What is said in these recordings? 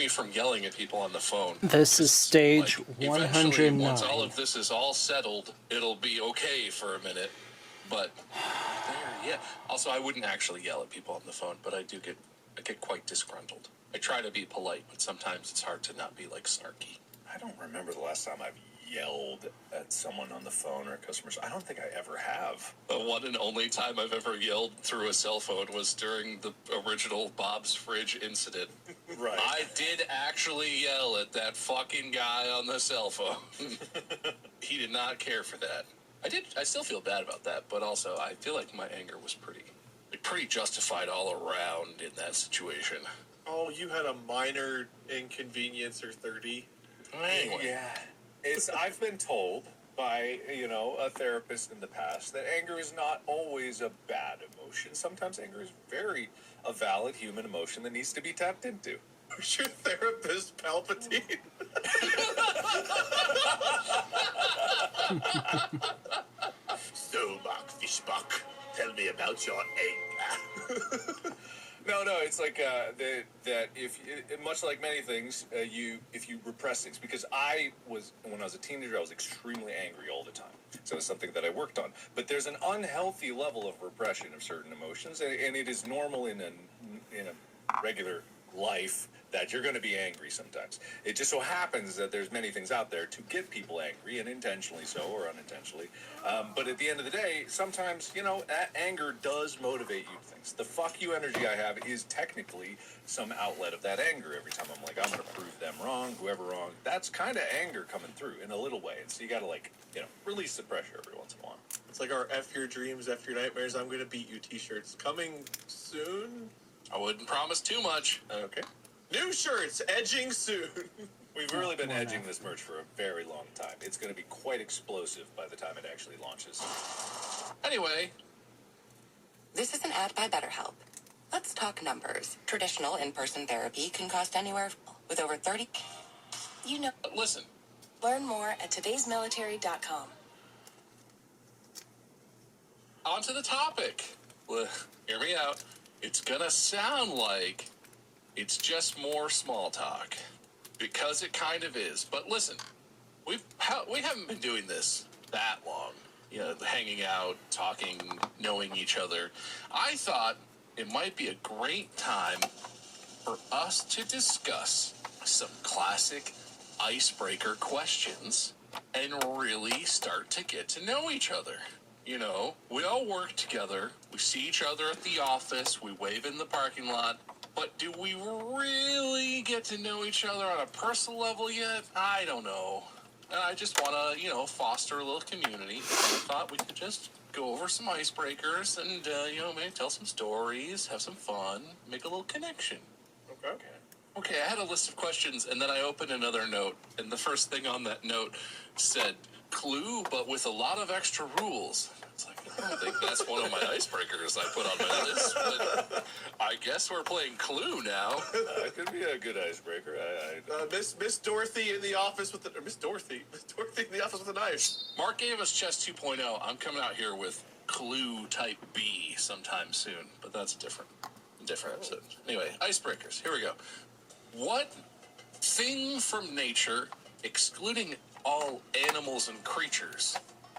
me from yelling at people on the phone. This is stage 109. Eventually, once all of this is all settled, it'll be okay for a minute. But yeah. Also, I wouldn't actually yell at people on the phone, but I get quite disgruntled. I try to be polite, but sometimes it's hard to not be like snarky. I don't remember the last time I've yelled at someone on the phone or customers. I don't think I ever have. The one and only time I've ever yelled through a cell phone was during the original Bob's Fridge incident. Right. I did actually yell at that fucking guy on the cell phone. He did not care for that. I still feel bad about that, but also I feel like my anger was pretty justified all around in that situation. Oh, you had a minor inconvenience or 30. Anyway. Yeah. I've been told by, a therapist in the past that anger is not always a bad emotion. Sometimes anger is a valid human emotion that needs to be tapped into. Who's your therapist, Palpatine? So, Mark Fishbuck, tell me about your anger. No, it's like that. Much like many things, if you repress things, because when I was a teenager, I was extremely angry all the time. So it's something that I worked on. But there's an unhealthy level of repression of certain emotions, and it is normal in a regular life that you're going to be angry sometimes. It just so happens that there's many things out there to get people angry, and intentionally so or unintentionally. But at the end of the day, sometimes, that anger does motivate you to things. The fuck you energy I have is technically some outlet of that anger. Every time I'm like, I'm going to prove them wrong, whoever wrong. That's kind of anger coming through in a little way. And so you got to release the pressure every once in a while. It's like our F Your Dreams, F Your Nightmares, I'm Gonna Beat You t-shirts. Coming soon? I wouldn't promise too much. Okay. New shirts, edging soon. We've really been edging this merch for a very long time. It's going to be quite explosive by the time it actually launches. Anyway. This is an ad by BetterHelp. Let's talk numbers. Traditional in-person therapy can cost anywhere with over 30... Listen. Learn more at todaysmilitary.com. On to the topic. Well, hear me out. It's gonna sound like it's just more small talk, because it kind of is. But listen, we haven't been doing this that long. Hanging out, talking, knowing each other. I thought it might be a great time for us to discuss some classic icebreaker questions and really start to get to know each other. We all work together. We see each other at the office. We wave in the parking lot. But do we really get to know each other on a personal level yet? I don't know. And I just want to, foster a little community. And I thought we could just go over some icebreakers and, maybe tell some stories, have some fun, make a little connection. Okay, I had a list of questions, and then I opened another note. And the first thing on that note said, clue, but with a lot of extra rules. It's like, I don't think that's one of my icebreakers I put on my list, but I guess we're playing Clue now. It could be a good icebreaker. Miss Dorothy in the office with Miss Dorothy in the office with a knife. Mark gave us Chess 2.0. I'm coming out here with Clue Type B sometime soon, but that's a different episode. Anyway, icebreakers. Here we go. What thing from nature, excluding all animals and creatures,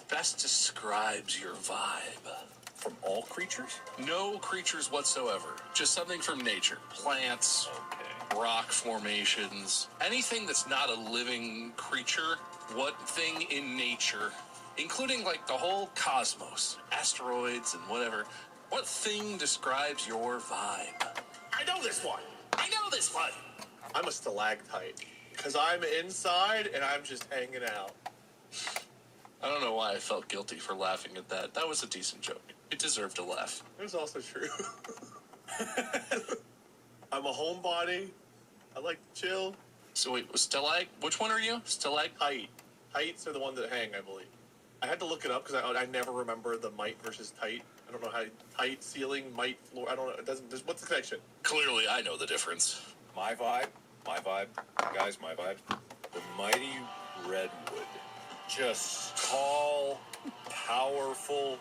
best describes your vibe? From all creatures? No creatures whatsoever. Just something from nature. Plants, rock formations, anything that's not a living creature. What thing in nature, including like the whole cosmos, asteroids and whatever, what thing describes your vibe? I know this one. I'm a stalactite. Because I'm inside and I'm just hanging out. I don't know why I felt guilty for laughing at that. That was a decent joke. It deserved a laugh. It was also true. I'm a homebody. I like to chill. So wait, which one are you? Stalactite? Heights are the one that hang, I believe. I had to look it up because I never remember the mite versus tight. I don't know how tight ceiling, mite floor. I don't know. It doesn't. What's the connection? Clearly, I know the difference. My vibe, guys, my vibe. The mighty redwood. Just tall, powerful,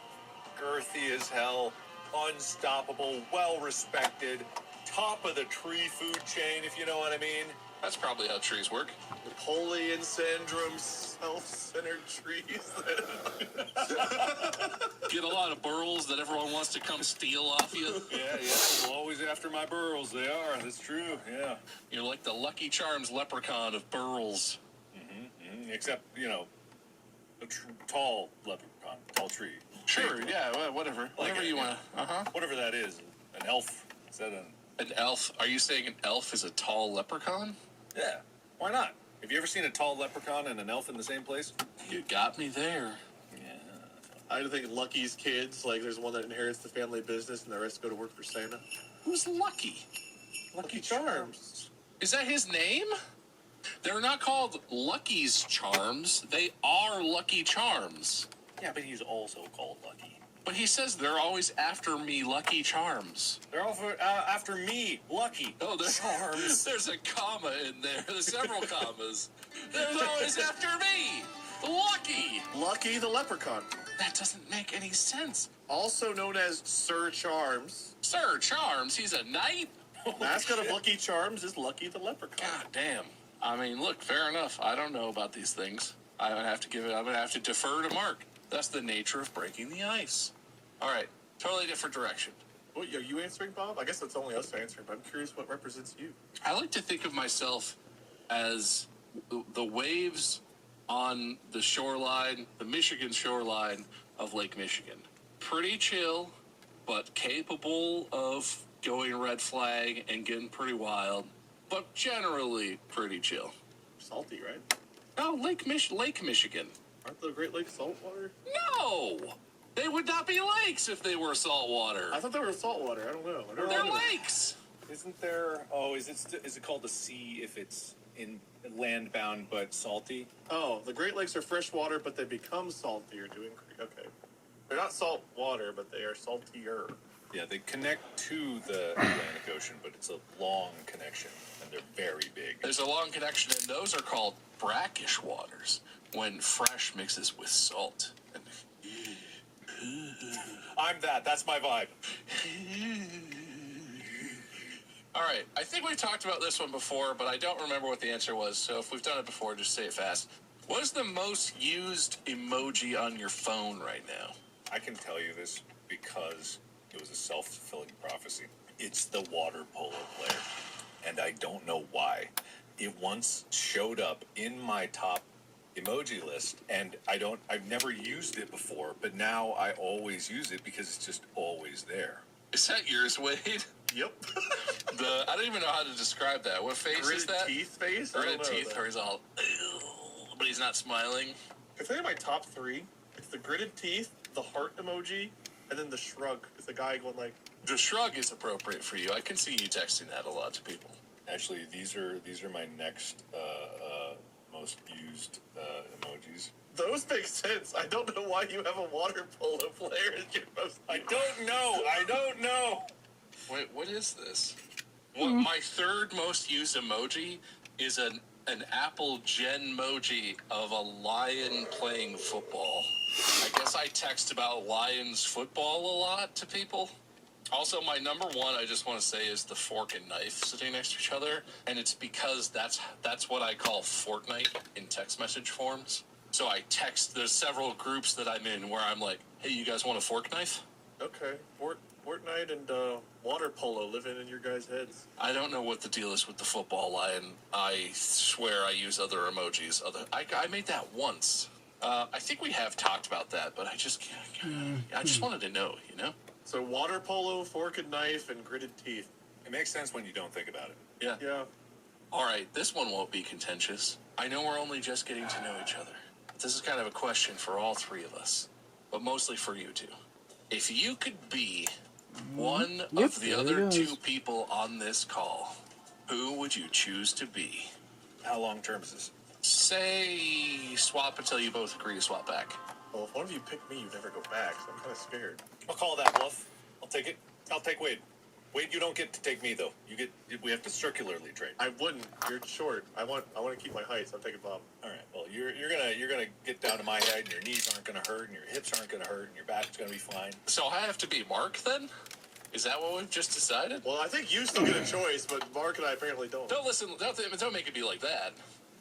girthy as hell, unstoppable, well-respected, top of the tree food chain, if you know what I mean. That's probably how trees work. Napoleon syndrome, self-centered trees. Get a lot of burls that everyone wants to come steal off you. Yeah. Always after my burls. They are. That's true. Yeah. You're like the Lucky Charms leprechaun of burls. Except, a tall leprechaun, tall tree. Sure, yeah, whatever. Whatever you want. Whatever that is. An elf. Is that An elf? Are you saying an elf is a tall leprechaun? Yeah. Why not? Have you ever seen a tall leprechaun and an elf in the same place? You got me there. Yeah. I think Lucky's kids, like there's one that inherits the family business and the rest go to work for Santa. Who's Lucky? Lucky Charms. Is that his name? They're not called Lucky's Charms. They are Lucky Charms. Yeah, but he's also called Lucky. But he says they're always after me, Lucky Charms. They're all after me, Lucky. Oh, Charms. There's a comma in there. There's several commas. They're always after me, Lucky. Lucky the leprechaun. That doesn't make any sense. Also known as Sir Charms. Sir Charms, he's a knight? Mascot of Lucky Charms is Lucky the leprechaun. God damn. I mean, look, fair enough. I don't know about these things. I'm gonna have to defer to Mark. That's the nature of breaking the ice. All right, totally different direction. What, are you answering, Bob? I guess that's only us answering, but I'm curious what represents you. I like to think of myself as the waves on the shoreline, the Michigan shoreline of Lake Michigan. Pretty chill, but capable of going red flag and getting pretty wild, but generally pretty chill. Salty, right? Oh, Lake Michigan. Aren't the Great Lakes saltwater? No! They would not be lakes if they were saltwater. I thought they were saltwater. I don't know. They're lakes! Isn't there? Oh, is it called the sea if it's in land bound but salty? Oh, the Great Lakes are freshwater, but they become saltier doing. Okay, they're not salt water, but they are saltier. Yeah, they connect to the Atlantic Ocean, but it's a long connection, and they're very big. There's a long connection, and those are called brackish waters when fresh mixes with salt. I'm that. That's my vibe. All right, I think we've talked about this one before, but I don't remember what the answer was, so if we've done it before, just say it fast. What is the most used emoji on your phone right now? I can tell you this because it was a self-fulfilling prophecy. It's the water polo player, and I don't know why. It once showed up in my top emoji list, and I've never used it before, but now I always use it because it's just always there. Is that yours, Wade? Yep. I don't even know how to describe that. What face is that? Teeth face. Gritted teeth, where he's all, but he's not smiling. I think my top three. It's the gritted teeth, the heart emoji, and then the shrug. It's the guy going like. The shrug is appropriate for you. I can see you texting that a lot to people. Actually, these are my next most used emojis. Those make sense. I don't know why you have a water polo player as your most. I don't know. Wait, what is this? My third most used emoji is an Apple Genmoji of a lion playing football. I guess I text about Lions football a lot to people. Also, my number one, I just want to say, is the fork and knife sitting next to each other. And it's because that's what I call Fortnite in text message forms. So I text, there's several groups that I'm in where I'm like, hey, you guys want a fork knife? Okay. Fortnite and water polo living in your guys' heads. I don't know what the deal is with the football lion. I swear I use other emojis. I made that once. I think we have talked about that, but I just can't. I just wanted to know, you know? So water polo, fork and knife, and gritted teeth. It makes sense when you don't think about it. Yeah. Yeah. All right, this one won't be contentious. I know we're only just getting to know each other. This is kind of a question for all three of us, but mostly for you two. If you could be one of the other two people on this call, who would you choose to be? How long term is this? Say swap until you both agree to swap back. Well, if one of you pick me, you never go back, so I'm kind of scared. I'll call that bluff. I'll take it. I'll take Wade. Wade, you don't get to take me though. We have to circularly trade. I wouldn't. You're short. I want to keep my height, so I'm taking Bob. All right. Well, you're gonna get down to my head, and your knees aren't gonna hurt, and your hips aren't gonna hurt, and your back's gonna be fine. So I have to be Mark then? Is that what we've just decided? Well, I think you still get a choice, but Mark and I apparently don't. Don't listen. Don't make it be like that.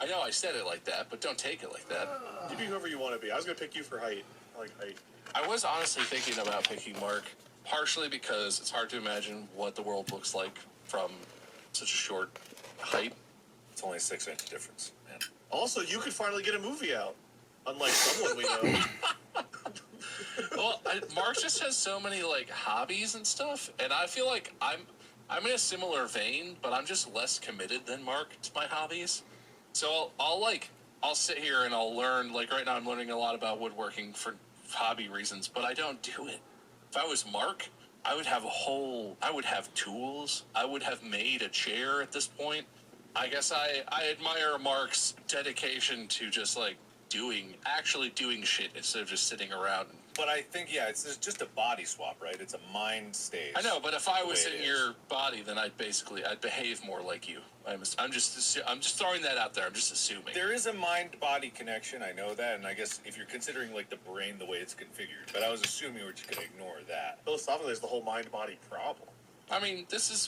I know I said it like that, but don't take it like that. You be whoever you want to be. I was going to pick you for height. I like height. I was honestly thinking about picking Mark, partially because it's hard to imagine what the world looks like from such a short height. It's only a 6-inch difference, man. Also, you could finally get a movie out, unlike someone we know. Well, Mark just has so many like hobbies and stuff, and I feel like I'm in a similar vein, but I'm just less committed than Mark to my hobbies. So I'll sit here and I'll learn. Like right now, I'm learning a lot about woodworking for hobby reasons, but I don't do it. If I was Mark, I would have tools. I would have made a chair at this point. I guess I admire Mark's dedication to just like actually doing shit instead of just sitting around. But I think, yeah, it's just a body swap, right? It's a mind stage. I know, but if I was in your body, then I'd behave more like you. I'm just throwing that out there. I'm just assuming. There is a mind-body connection. I know that, and I guess if you're considering like the brain, the way it's configured, but I was assuming we're just going to ignore that. Philosophically, there's the whole mind-body problem. I mean,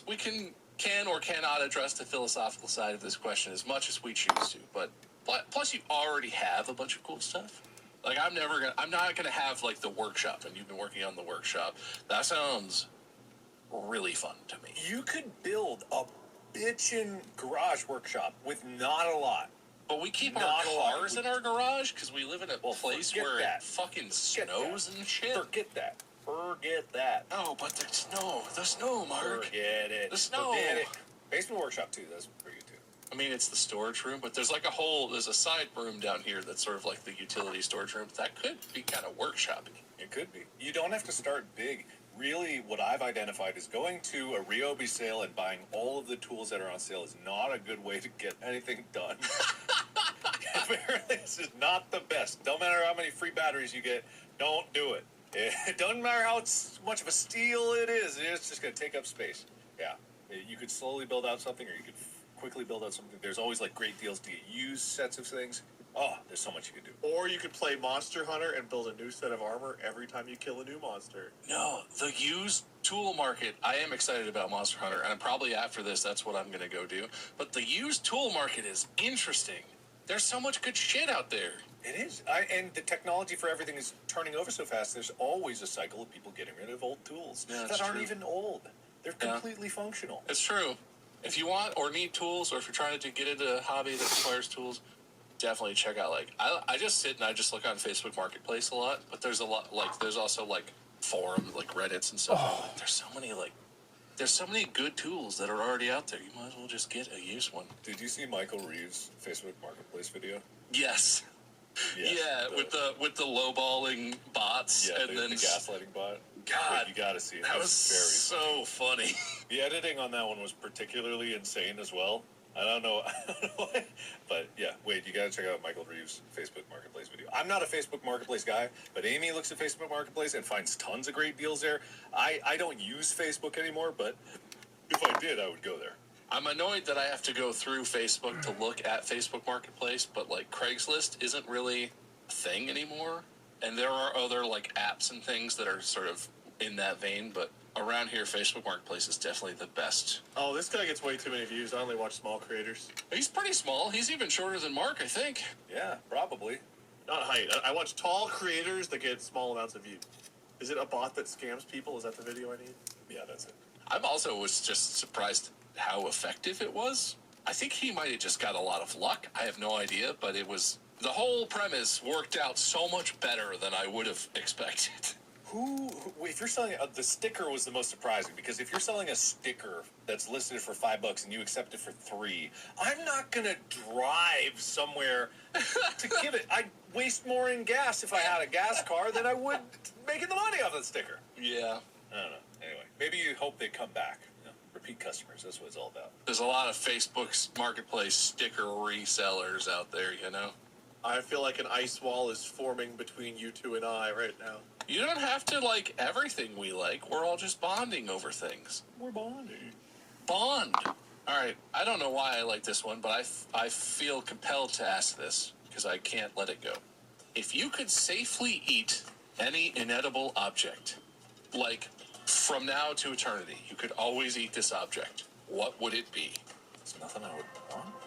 we can or cannot address the philosophical side of this question as much as we choose to, but plus you already have a bunch of cool stuff. Like I'm not gonna have like the workshop, and you've been working on the workshop. That sounds really fun to me. You could build a bitchin' garage workshop with not a lot. But we keep our cars in our garage because we live in a place where it fucking snows and shit. Forget that. No, but the snow, Mark. Forget it. The snow. Forget it. Basement workshop too. That's pretty good too. I mean, it's the storage room, but there's a side room down here that's sort of like the utility storage room. That could be kind of workshop-y. It could be. You don't have to start big. Really, what I've identified is going to a Ryobi sale and buying all of the tools that are on sale is not a good way to get anything done. Apparently, this is not the best. Don't matter how many free batteries you get, don't do it. It doesn't matter how much of a steal it is. It's just going to take up space. Yeah. You could slowly build out something, or you could quickly build out something. There's always like great deals to get used sets of things. Oh, there's so much you can do. Or you could play Monster Hunter and build a new set of armor every time you kill a new monster. No, the used tool market, I am excited about Monster Hunter, and probably after this, that's what I'm going to go do. But the used tool market is interesting. There's so much good shit out there. It is. And the technology for everything is turning over so fast, there's always a cycle of people getting rid of old tools that aren't even old. They're completely functional. It's true. If you want or need tools, or if you're trying to get into a hobby that requires tools, definitely check out, like, I just sit and I just look on Facebook Marketplace a lot, but there's a lot, like, there's also, like, forums, like, Reddits and stuff. Oh. There's so many good tools that are already out there. You might as well just get a used one. Did you see Michael Reeves' Facebook Marketplace video? Yes. Yeah, with the lowballing bots and then the gaslighting bot. God, you gotta see it. That was so funny. The editing on that one was particularly insane as well. I don't know why, but yeah. Wait, you gotta check out Michael Reeves' Facebook Marketplace video. I'm not a Facebook Marketplace guy, but Amy looks at Facebook Marketplace and finds tons of great deals there. I don't use Facebook anymore, but if I did, I would go there. I'm annoyed that I have to go through Facebook to look at Facebook Marketplace, but like Craigslist isn't really a thing anymore. And there are other like apps and things that are sort of in that vein, but around here, Facebook Marketplace is definitely the best. Oh, this guy gets way too many views. I only watch small creators. He's pretty small. He's even shorter than Mark, I think. Yeah, probably. Not height. I watch tall creators that get small amounts of views. Is it a bot that scams people? Is that the video I need? Yeah, that's it. I'm also was just surprised how effective it was. I think he might have just got a lot of luck. I have no idea, but the whole premise worked out so much better than I would have expected. If you're selling the sticker was the most surprising, because if you're selling a sticker that's listed for $5 and you accept it for $3, I'm not gonna drive somewhere to give it. I'd waste more in gas if I had a gas car than I would making the money off the sticker. Yeah. I don't know. Anyway, maybe you hope they come back. Repeat customers. That's what it's all about. There's a lot of Facebook's Marketplace sticker resellers out there, you know? I feel like an ice wall is forming between you two and I right now. You don't have to like everything we like. We're all just bonding over things. We're bonding. Bond. All right. I don't know why I like this one, but I feel compelled to ask this because I can't let it go. If you could safely eat any inedible object, like From now to eternity, you could always eat this object. What would it be? It's nothing I would want.